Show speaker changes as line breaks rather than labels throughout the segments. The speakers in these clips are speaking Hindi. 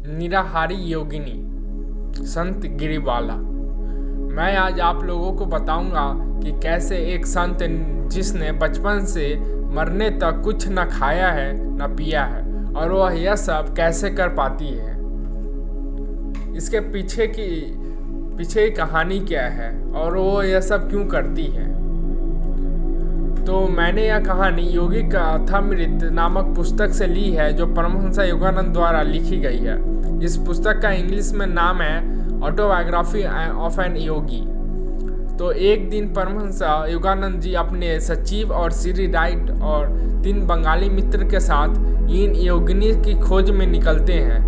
निराहारी योगिनी संत गिरिबाला। मैं आज आप लोगों को बताऊंगा कि कैसे एक संत जिसने बचपन से मरने तक कुछ न खाया है न पिया है और वह यह सब कैसे कर पाती है। इसके पीछे की कहानी क्या है और वो यह सब क्यों करती है। तो मैंने यह कहानी योगी कथामृत नामक पुस्तक से ली है, जो परमहंस योगानंद द्वारा लिखी गई है। इस पुस्तक का इंग्लिश में नाम है ऑटोबायोग्राफी ऑफ एन योगी। तो एक दिन परमहंस योगानंद जी अपने सचिव और श्री राइट और 3 बंगाली मित्र के साथ इन योगिनी की खोज में निकलते हैं।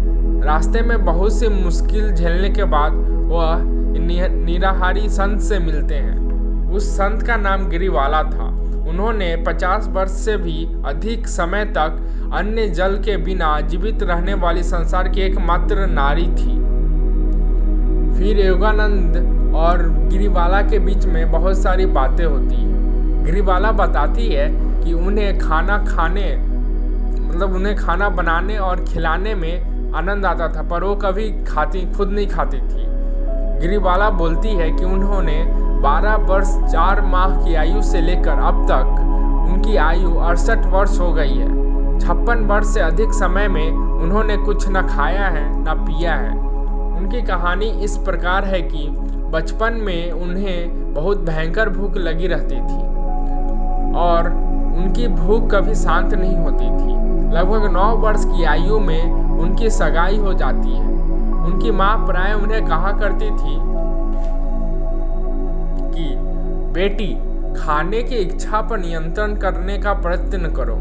रास्ते में बहुत सी मुश्किल झेलने के बाद वह निराहारी संत से मिलते हैं। उस संत का नाम गिरिबाला था। उन्होंने 50 वर्ष से भी अधिक समय तक अन्य जल के बिना जीवित रहने वाली संसार की एकमात्र नारी थी। फिर योगानंद और गिरिबाला के बीच में बहुत सारी बातें होती हैं। गिरिबाला बताती है कि उन्हें खाना बनाने और खिलाने में आनंद आता था, पर वो कभी खुद नहीं खाती थी। गिरिबाला बोलती है कि उन्होंने 12 वर्ष 4 माह की आयु से लेकर अब तक उनकी आयु 68 वर्ष हो गई है। 56 वर्ष से अधिक समय में उन्होंने कुछ न खाया है न पिया है। उनकी कहानी इस प्रकार है कि बचपन में उन्हें बहुत भयंकर भूख लगी रहती थी और उनकी भूख कभी शांत नहीं होती थी। लगभग 9 वर्ष की आयु में उनकी सगाई हो जाती है। उनकी माँ प्राय उन्हें कहा करती थी कि बेटी, खाने की इच्छा पर नियंत्रण करने का प्रयत्न करो।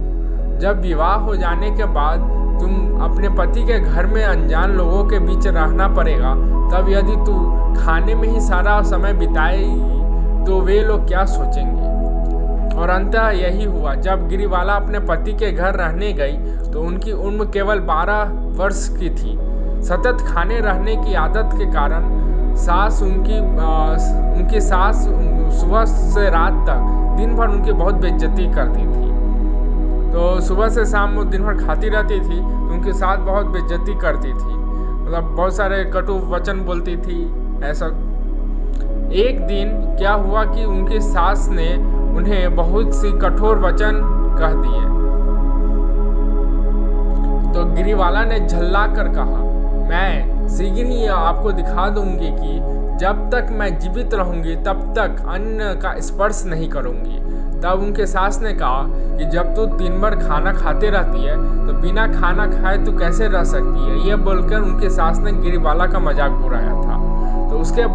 जब विवाह हो जाने के बाद तुम अपने पति के घर में अनजान लोगों के बीच रहना पड़ेगा, तब यदि तू खाने में ही सारा समय बिताएगी तो वे लोग क्या सोचेंगे। और अंततः यही हुआ। जब गिरिबाला अपने पति के घर रहने गई तो उनकी उम्र केवल 12 वर्ष की थी। सतत खाने रहने की आदत के कारण उनकी सास सुबह से रात तक दिन भर उनकी बहुत बेइज्जती करती थी। तो सुबह से शाम वो दिन भर खाती रहती थी तो उनकी सास बहुत बेइज्जती करती थी, मतलब बहुत सारे कटु वचन बोलती थी। ऐसा एक दिन क्या हुआ कि उनकी सास ने उन्हें बहुत सी कठोर वचन कह दिए। तो गिरिबाला ने झल्ला कर कहा, मैं शीघ्र ही आपको दिखा दूंगी कि जब तक मैं जीवित रहूंगी तब तक अन्न का स्पर्श नहीं करूंगी। तब उनके सास ने कहा कि जब तू 3 बार खाना खाते रहती है तो बिना खाना खाए तू कैसे रह सकती है। यह बोलकर उनके सास ने गिरिबाला का मजाक उड़ाया था। तो उसके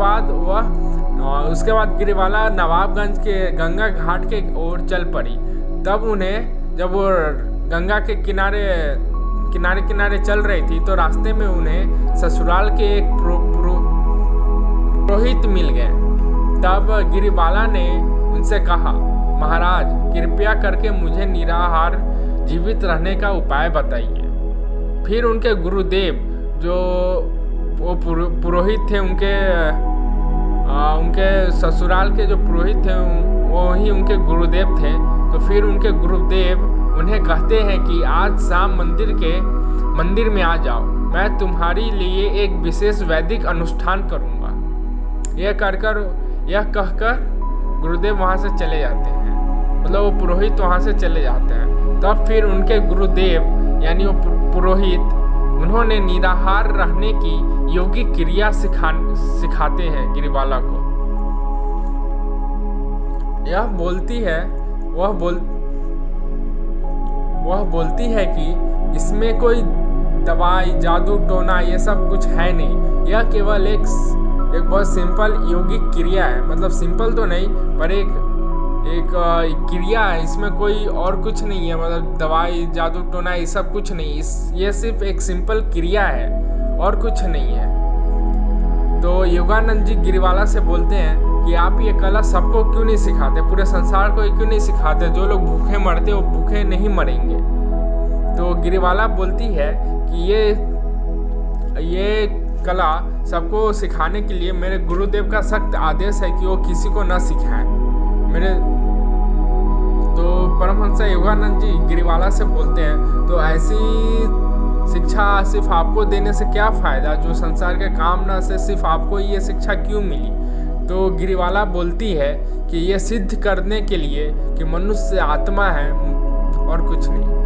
बाद गिरिबाला नवाबगंज के गंगा घाट के ओर चल पड़ी। जब वो गंगा के किनारे चल रही थी तो रास्ते में उन्हें ससुराल के एक पुरोहित मिल गए। तब गिरिबाला ने उनसे कहा, महाराज, कृपया करके मुझे निराहार जीवित रहने का उपाय बताइए। फिर उनके गुरुदेव, जो वो पुरोहित थे, उनके ससुराल के जो पुरोहित थे वो ही उनके गुरुदेव थे। तो फिर उनके गुरुदेव उन्हें कहते हैं कि आज शाम मंदिर में आ जाओ, मैं तुम्हारे लिए एक विशेष वैदिक अनुष्ठान करूंगा। यह कहकर गुरुदेव वहाँ से चले जाते हैं, मतलब वो पुरोहित वहाँ से चले जाते हैं। तब फिर उनके गुरुदेव यानी वो पुरोहित उन्होंने निराहार रहने की योगिक क्रिया सिखाते हैं गिरिबाला को। वह बोलती है कि इसमें कोई दवाई, जादू टोना ये सब कुछ है नहीं। यह केवल एक बहुत सिंपल योगिक क्रिया है, मतलब सिंपल तो नहीं पर एक क्रिया है। इसमें कोई और कुछ नहीं है, मतलब दवाई, जादू टोना ये सब कुछ नहीं। ये सिर्फ एक सिंपल क्रिया है और कुछ नहीं है। तो योगानंद जी गिरिबाला से बोलते हैं कि आप ये कला सबको क्यों नहीं सिखाते, पूरे संसार को क्यों नहीं सिखाते। जो लोग भूखे मरते वो भूखे नहीं मरेंगे। तो गिरिबाला बोलती है कि ये कला सबको सिखाने के लिए मेरे गुरुदेव का सख्त आदेश है कि वो किसी को न सिखाएं। तो परमहंस योगानंद जी गिरिबाला से बोलते हैं, तो शिक्षा सिर्फ आपको देने से क्या फ़ायदा, जो संसार के कामना से सिर्फ आपको ये शिक्षा क्यों मिली। तो गिरिवाला बोलती है कि ये सिद्ध करने के लिए कि मनुष्य आत्मा है और कुछ नहीं।